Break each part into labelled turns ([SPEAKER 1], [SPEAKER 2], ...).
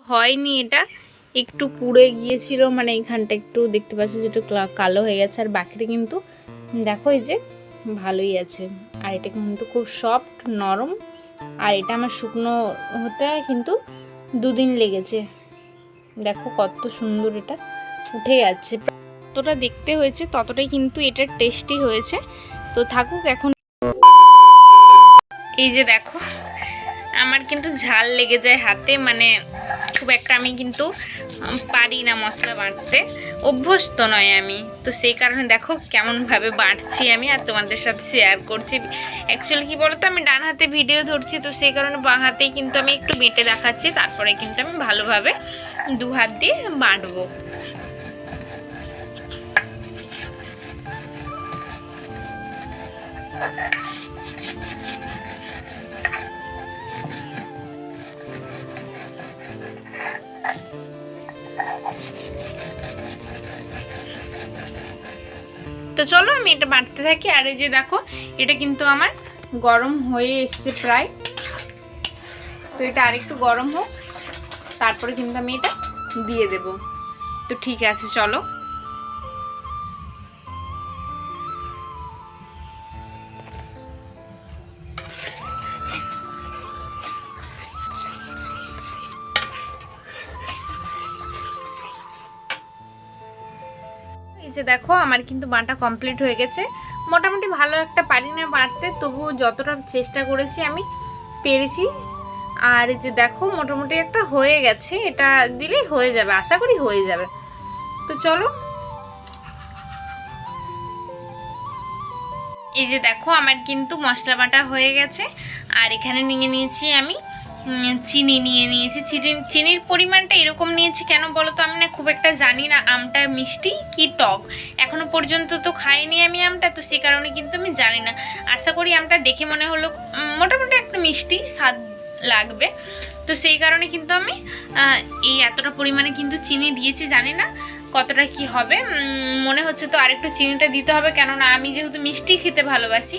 [SPEAKER 1] হয়নি, এটা একটু পুড়ে গিয়েছিল, মানে এইখানটা একটু দেখতে পাচ্ছি যেটা কালো হয়ে গেছে, আর বাকিটা কিন্তু দেখো এই যে ভালোই আছে। আর এটা কিন্তু খুব সফট নরম, আর এটা আমার শুকনো হতে কিন্তু 2 দিন লেগেছে। দেখো কত সুন্দর এটা উঠে যাচ্ছে। যতটা দেখতে হয়েছে ততটাই কিন্তু এটা টেস্টি হয়েছে। তো থাকুক এখন। এই যে দেখো আমার কিন্তু ঝাল লেগে যায় হাতে, মানে খুব একটা আমি কিন্তু পারি না মশলা বাটতে, অভ্যস্ত নয় আমি। তো সেই কারণে দেখো কেমনভাবে বাটছি আমি আর তোমাদের সাথে শেয়ার করছি। অ্যাকচুয়ালি কী বলো তো, আমি ডান হাতে ভিডিও ধরছি, তো সেই কারণে বাঁ হাতেই কিন্তু আমি একটু বেটে দেখাচ্ছি, তারপরে কিন্তু আমি ভালোভাবে 2 হাত দিয়ে বাটবো। তো চলো আমি এটা বাটতে থাকি। আর এই যে দেখো এটা কিন্তু আমার গরম হয়ে এসছে প্রায়, তো এটা আরেকটু গরম হোক, তারপরে কিন্তু আমি এটা দিয়ে দেব। তো ঠিক আছে চলো। এই যে দেখো আমার কিন্তু বাটা কমপ্লিট হয়ে গেছে। মোটামুটি ভালো একটা পারি না বাটতে, তবুও যতটা চেষ্টা করেছি আমি পেরেছি। আর এই যে দেখো মোটামুটি একটা হয়ে গেছে, এটা দিলেই হয়ে যাবে, আশা করি হয়ে যাবে। তো চলো। এই যে দেখো আমার কিন্তু মশলা বাটা হয়ে গেছে, আর এখানে নিয়ে নিয়েছি আমি চিনি নিয়ে নিয়েছি। চিনির পরিমাণটা এরকম নিয়েছি কেন বলো তো, আমি না খুব একটা জানি না আমটা মিষ্টি কি টক, এখনো পর্যন্ত তো খাইনি আমি আমটা, তো সেই কারণে কিন্তু আমি জানি না। আশা করি আমটা দেখে মনে হলো মোটামুটি একটা মিষ্টি স্বাদ লাগবে, তো সেই কারণে কিন্তু আমি এই এতটা পরিমাণে কিন্তু চিনি দিয়েছি। জানি না কতটা কি হবে, মনে হচ্ছে তো আরেকটু চিনিটা দিতে হবে, কেননা আমি যেহেতু মিষ্টি খেতে ভালোবাসি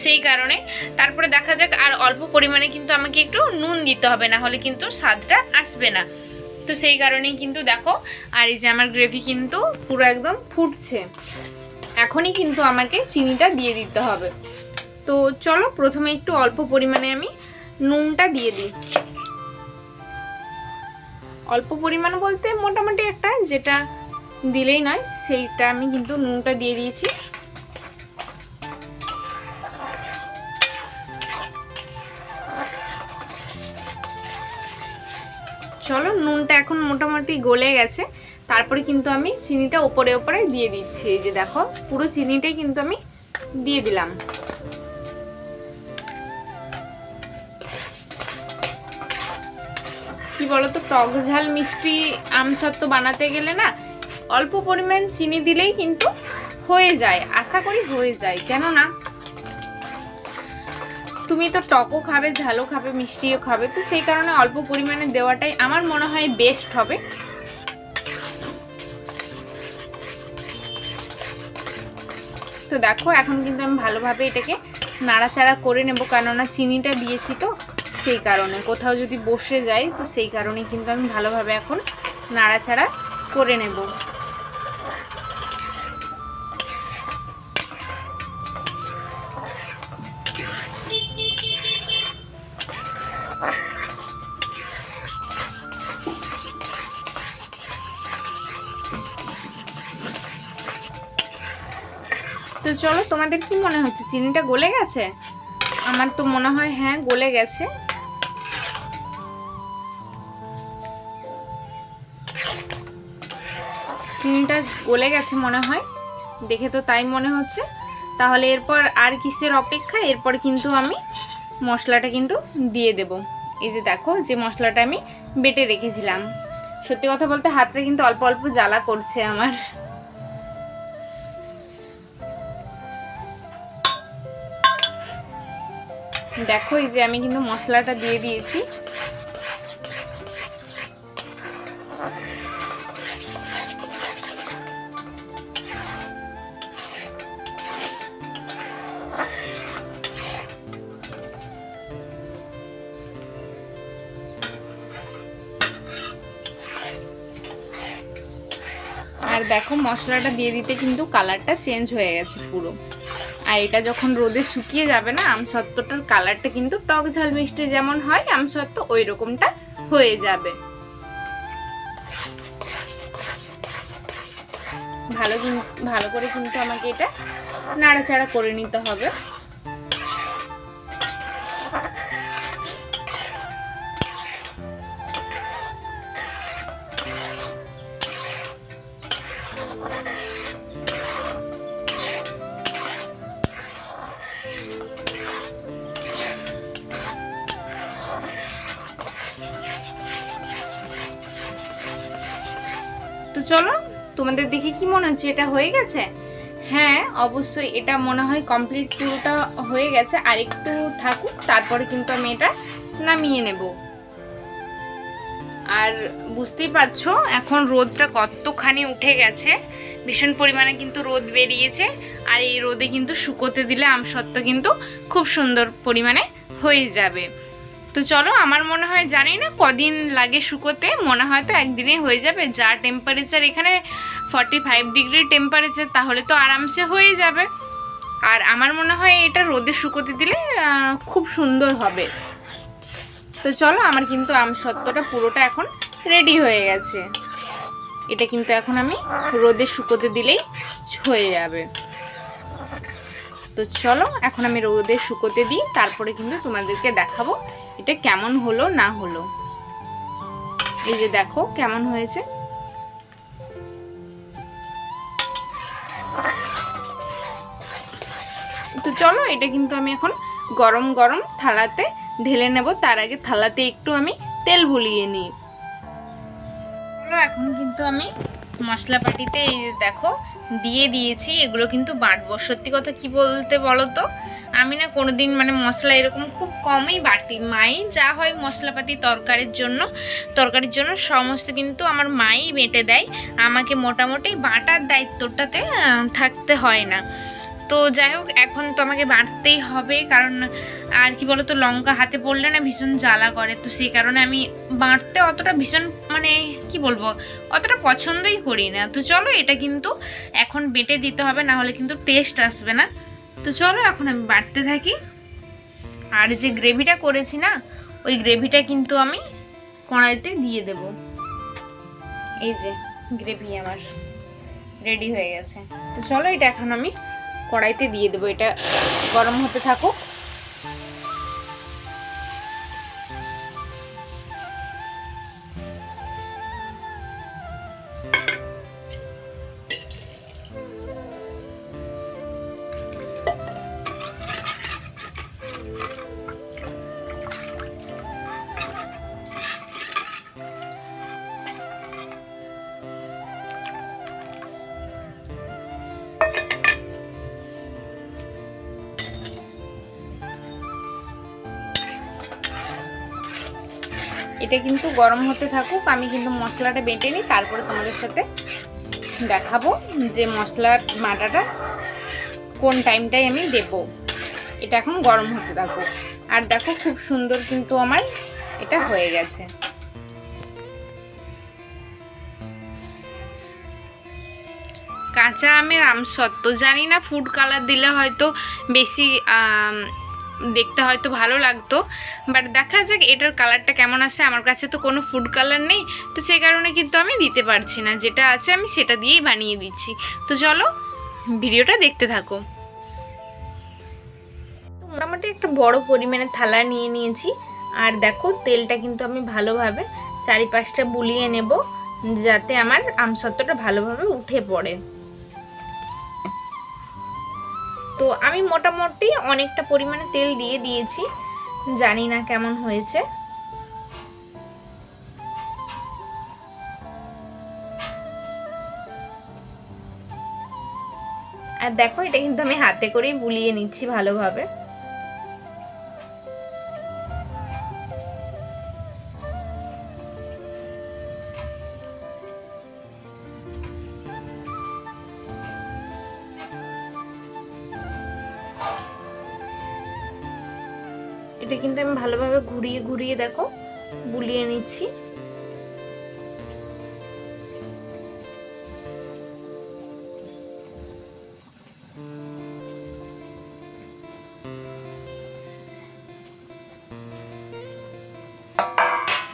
[SPEAKER 1] সেই কারণে। তারপরে দেখা যাক, আর অল্প পরিমাণে কিন্তু আমাকে একটু নুন দিতে হবে, না হলে কিন্তু স্বাদটা আসবে না। তো সেই কারণেই কিন্তু দেখো, আর এই যে আমার গ্রেভি কিন্তু পুরো একদম ফুটছে, এখনই কিন্তু আমাকে চিনিটা দিয়ে দিতে হবে। তো চলো প্রথমে একটু অল্প পরিমাণে আমি নুনটা দিয়ে দিই। অল্প পরিমাণ বলতে মোটামুটি একটা যেটা দিলেই নয় সেইটা আমি কিন্তু নুনটা দিয়ে দিয়েছি। চলো নুনটা এখন মোটামুটি গলে গেছে, তারপরে কিন্তু আমি চিনিটা ওপরে ওপরে দিয়ে দিচ্ছি। এই যে দেখো পুরো চিনিটাই কিন্তু আমি দিয়ে দিলাম। কি বলতো, টক ঝাল মিষ্টি আমসত্ত্ব বানাতে গেলে না অল্প পরিমাণ চিনি দিলেই কিন্তু হয়ে যায়, আশা করি হয়ে যায়। কেননা তুমি তো টকও খাবে, ঝালও খাবে, মিষ্টিও খাবে, তো সেই কারণে অল্প পরিমাণে দেওয়াটাই আমার মনে হয় বেস্ট হবে। তো দেখো এখন কিন্তু আমি ভালোভাবে এটাকে নাড়াচাড়া করে নেব, কেননা চিনিটা দিয়েছি তো সেই কারণে কোথাও যদি বসে যায়, তো সেই কারণে কিন্তু আমি ভালোভাবে এখন নাড়াচাড়া করে নেব। তো চলো, তোমাদের কি মনে হচ্ছে চিনিটা গলে গেছে? আমার তো মনে হয় হ্যাঁ গলে গেছে। চিনিটা গলে গেছে মনে হয়, দেখে তো তাই মনে হচ্ছে। তাহলে এরপর আর কিসের অপেক্ষা, এরপর কিন্তু আমি মশলাটা কিন্তু দিয়ে দেব। এই যে দেখো যে মশলাটা আমি বেটে রেখেছিলাম, সত্যি কথা বলতে হাতটা কিন্তু অল্প অল্প জ্বালা করছে আমার। দেখো এই যে আমি কিন্তু মশলাটা দিয়ে দিয়েছি। আর দেখো মশলাটা দিয়ে দিতে কিন্তু কালারটা চেঞ্জ হয়ে গেছে পুরো। আর এটা যখন রোদে শুকিয়ে যাবে না, আমসত্ত্বটার কালারটা কিন্তু টক ঝাল মিষ্টি যেমন হয় আমসত্ত্ব ওই রকমটা হয়ে যাবে। ভালো করে কিন্তু আমাকে এটা নাড়াচাড়া করে নিতে হবে। তো চলো, তোমাদের দেখে কি মনে হচ্ছে এটা হয়ে গেছে? হ্যাঁ অবশ্যই এটা মনে হয় কমপ্লিট পুরোটা হয়ে গেছে, আর একটু থাকুক তারপরে কিন্তু আমি এটা নামিয়ে নেব। আর বুঝতেই পারছো এখন রোদটা কতখানি উঠে গেছে, ভীষণ পরিমাণে কিন্তু রোদ বেরিয়েছে। আর এই রোদে কিন্তু শুকোতে দিলে আমসত্ত্ব কিন্তু খুব সুন্দর পরিমাণে হয়ে যাবে। তো চলো, আমার মনে হয় জানি না কদিন লাগে শুকোতে, মনে হয় তো একদিনে হয়ে যাবে। যা টেম্পারেচার এখানে 45 ডিগ্রি টেম্পারেচার, তাহলে তো আরামসে হয়ে যাবে। আর আমার মনে হয় এটা রোদে শুকোতে দিলে খুব সুন্দর হবে। তো চলো, আমার কিন্তু আমসত্ত্বটা পুরোটা এখন রেডি হয়ে গেছে। এটা কিন্তু এখন আমি রোদে শুকোতে দিলেই হয়ে যাবে। তো চলো এখন আমি রোদে শুকোতে দিই, তারপরে কিন্তু তোমাদেরকে দেখাবো এটা কেমন হলো না হলো। এই যে দেখো কেমন হয়েছে। তো চলো, এটা কিন্তু আমি এখন গরম গরম থালাতে ঢেলে নেব। তার আগে থালাতে একটু আমি তেল বুলিয়ে নিই। চলো, এখন কিন্তু আমি মশলাপাতিতে এই যে দেখো দিয়ে দিয়েছি, এগুলো কিন্তু বাটবো। সত্যি কথা কি বলতে বলো তো, আমি না কোনোদিন মানে মশলা এরকম খুব কমই বাটি। মাই যা হয় মশলাপাতি তরকারির জন্য সমস্ত কিন্তু আমার মাই বেটে দেয়। আমাকে মোটামুটি বাটার দায়িত্বটাতে থাকতে হয় না। তো যাই হোক, এখন তো আমাকে বাটতেই হবে, কারণ আর কি বলতো লঙ্কা হাতে পড়লে না ভীষণ জ্বালা করে। তো সেই কারণে আমি বাটতে অতটা ভীষণ মানে কি বলবো অতটা পছন্দই করি না। তো চলো, এটা কিন্তু এখন বেটে দিতে হবে, না হলে কিন্তু টেস্ট আসবে না। তো চলো এখন আমি বাটতে থাকি। আর যে গ্রেভিটা করেছি না, ওই গ্রেভিটা কিন্তু আমি কড়াইতে দিয়ে দেব। এই যে গ্রেভি আমার রেডি হয়ে গেছে। তো চলো, এটা এখন আমি কড়াইতে দিয়ে দেবো। এটা গরম হতে থাকুক। এটা কিন্তু গরম হতে থাকুক, আমি কিন্তু মশলাটা বেটে নিই, তারপরে তোমাদের সাথে দেখাবো যে মশলার বাটাটা কোন টাইমটাই আমি দেব। এটা এখন গরম হতে থাকুক। আর দেখো খুব সুন্দর কিন্তু আমার এটা হয়ে গেছে। কাঁচা আমের আমসত্ত্ব জানি না, ফুড কালার দিলে হয়তো বেশি দেখতে হয়তো ভালো লাগতো, বাট দেখা যাক এটার কালারটা কেমন আসে। আমার কাছে তো কোনো ফুড কালার নেই, তো সেই কারণে কিন্তু আমি দিতে পারছি না। যেটা আছে আমি সেটা দিয়েই বানিয়ে দিচ্ছি। তো চলো ভিডিওটা দেখতে থাকো। মোটামুটি একটা বড় পরিমাণে থালা নিয়ে নিয়েছি। আর দেখো তেলটা কিন্তু আমি ভালোভাবে চারিপাশটা বুলিয়ে নেব, যাতে আমার আমসত্ত্বটা ভালোভাবে উঠে পড়ে। তো আমি মোটামুটি অনেকটা পরিমাণে তেল দিয়ে দিয়েছি, জানি না কেমন হয়েছে। আর দেখো এটা কিন্তু আমি হাতে করেই বুলিয়ে নিচ্ছি ভালোভাবে। এটা কিন্তু আমি ভালোভাবে ঘুরিয়ে ঘুরিয়ে দেখো বুলিয়ে নিচ্ছি।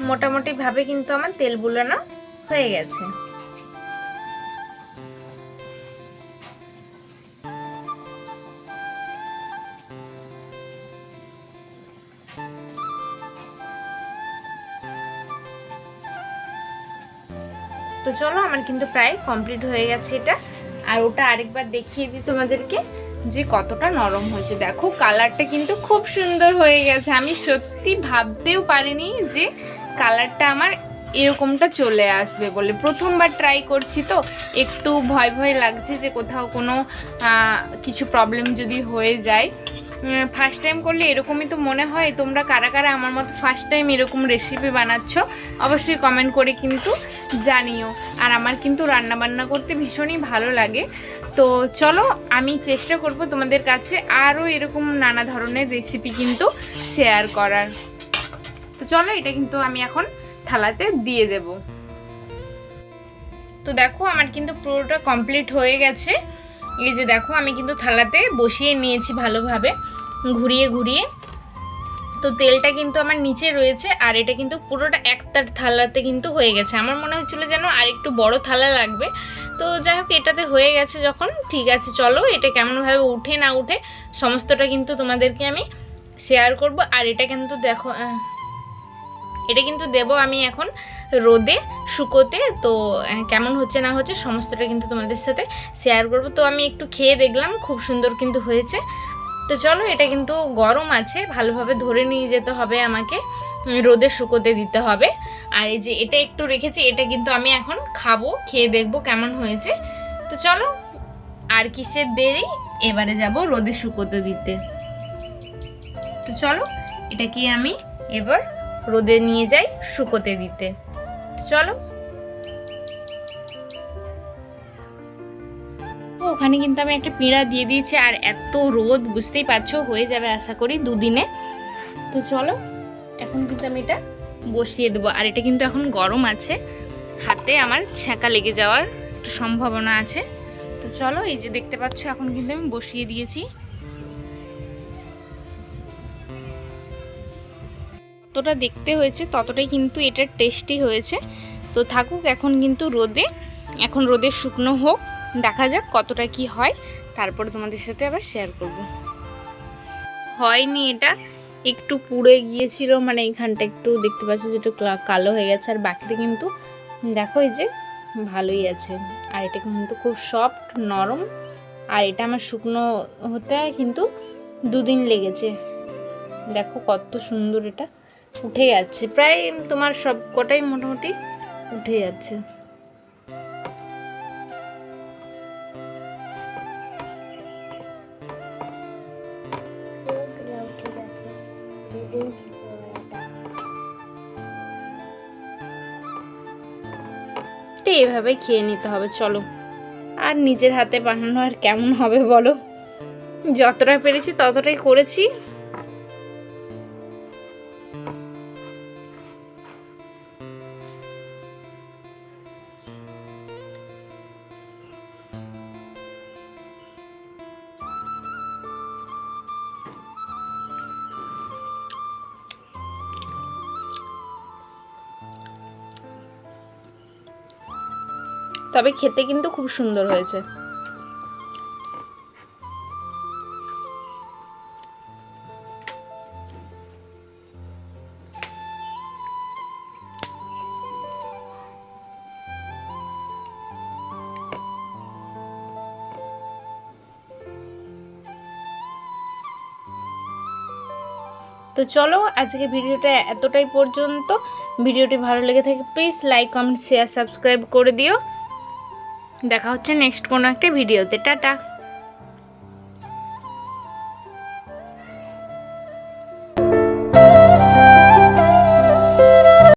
[SPEAKER 1] মোটামুটিভাবে কিন্তু আমার তেল বুলানো হয়ে গেছে। তো চলো আমার কিন্তু প্রায় কমপ্লিট হয়ে গেছে এটা। আর ওটা আরেকবার দেখিয়ে দিই তোমাদেরকে যে কতটা নরম হয়েছে। দেখো কালারটা কিন্তু খুব সুন্দর হয়ে গেছে। আমি সত্যি ভাবতেও পারিনি যে কালারটা আমার এরকমটা চলে আসবে বলে। প্রথমবার ট্রাই করছি তো একটু ভয় ভয় লাগছে যে কোথাও কোনো কিছু প্রবলেম যদি হয়ে যায়। ফার্স্ট টাইম করলে এরকমই তো মনে হয়। তোমরা কারা কারা আমার মতো ফার্স্ট টাইম এরকম রেসিপি বানাচ্ছ অবশ্যই কমেন্ট করে কিন্তু জানিও। আর আমার কিন্তু রান্না বান্না করতে ভীষণই ভালো লাগে। তো চলো আমি চেষ্টা করব তোমাদের কাছে আরও এরকম নানা ধরনের রেসিপি কিন্তু শেয়ার করার। তো চলো এটা কিন্তু আমি এখন থালাতে দিয়ে দেব। তো দেখো আমার কিন্তু পুরোটা কমপ্লিট হয়ে গেছে। এই যে দেখো আমি কিন্তু থালাতে বসিয়ে নিয়েছি ভালোভাবে ঘুরিয়ে ঘুরিয়ে। তো তেলটা কিন্তু আমার নিচে রয়েছে আর এটা কিন্তু পুরোটা একটা থালাতে কিন্তু হয়ে গেছে। আমার মনে হচ্ছিল যেন আর একটু বড় থালা লাগবে। তো যাই হোক এটাতে হয়ে গেছে যখন, ঠিক আছে চলো এটা কেমনভাবে উঠে না উঠে সমস্তটা কিন্তু তোমাদেরকে আমি শেয়ার করব। আর এটা কিন্তু দেখো এটা কিন্তু দেব আমি এখন রোদে শুকোতে। তো কেমন হচ্ছে না হচ্ছে সমস্তটা কিন্তু তোমাদের সাথে শেয়ার করব। তো আমি একটু খেয়ে দেখলাম, খুব সুন্দর কিন্তু হয়েছে। তো চলো এটা কিন্তু গরম আছে, ভালোভাবে ধরে নিয়ে যেতে হবে আমাকে, রোদে শুকোতে দিতে হবে। আর এই যে এটা একটু রেখেছি, এটা কিন্তু আমি এখন খাবো, খেয়ে দেখবো কেমন হয়েছে। তো চলো আর কিসের দেরি, এবারে যাব রোদে শুকোতে দিতে। তো চলো এটাকে আমি এবার রোদে নিয়ে যাই শুকোতে দিতে। চলো ওখানে কিন্তু আমি একটা পিঁড়া দিয়ে দিয়েছি। আর এত রোদ বুঝতেই পারছো, হয়ে যাবে আশা করি দুদিনে। তো চলো এখন কিন্তু আমি এটা বসিয়ে দেবো। আর এটা কিন্তু এখন গরম আছে, হাতে আমার ছ্যাঁকা লেগে যাওয়ার একটু সম্ভাবনা আছে। তো চলো এই যে দেখতে পাচ্ছ এখন কিন্তু আমি বসিয়ে দিয়েছি। যতটা দেখতে হয়েছে ততটাই কিন্তু এটা টেস্টি হয়েছে। তো থাকুক এখন কিন্তু রোদে, এখন রোদে শুকনো হোক, দেখা যাক কতটা কি হয়, তারপরে তোমাদের সাথে আবার শেয়ার করব। হয়নি, এটা একটু পুড়ে গিয়েছিল, মানে এইখানটা একটু দেখতে পাচ্ছ যেটা কালো হয়ে গেছে। আর বাকিটা কিন্তু দেখো এই যে ভালোই আছে। আর এটা কিন্তু খুব সফট নরম। আর এটা আমার শুকনো হতে কিন্তু 2 দিন লেগেছে। দেখো কত সুন্দর এটা উঠে যাচ্ছে, প্রায় তোমার সব কটাই মোটামুটি উঠে যাচ্ছে। এইভাবে খেয়ে নিতে হবে। চলো আর নিজের হাতে বানানো আর কেমন হবে বলো, যতটা পেরেছি ততটাই করেছি। তবে খেতে কিন্তু খুব সুন্দর হয়েছে। তো চলো আজকে ভিডিওটা এতটাই পর্যন্ত। ভিডিওটি ভালো লেগে থাকে please like comment share subscribe করে দিও। দেখা হচ্ছে নেক্সট কোনো একটা ভিডিওতে। টাটা।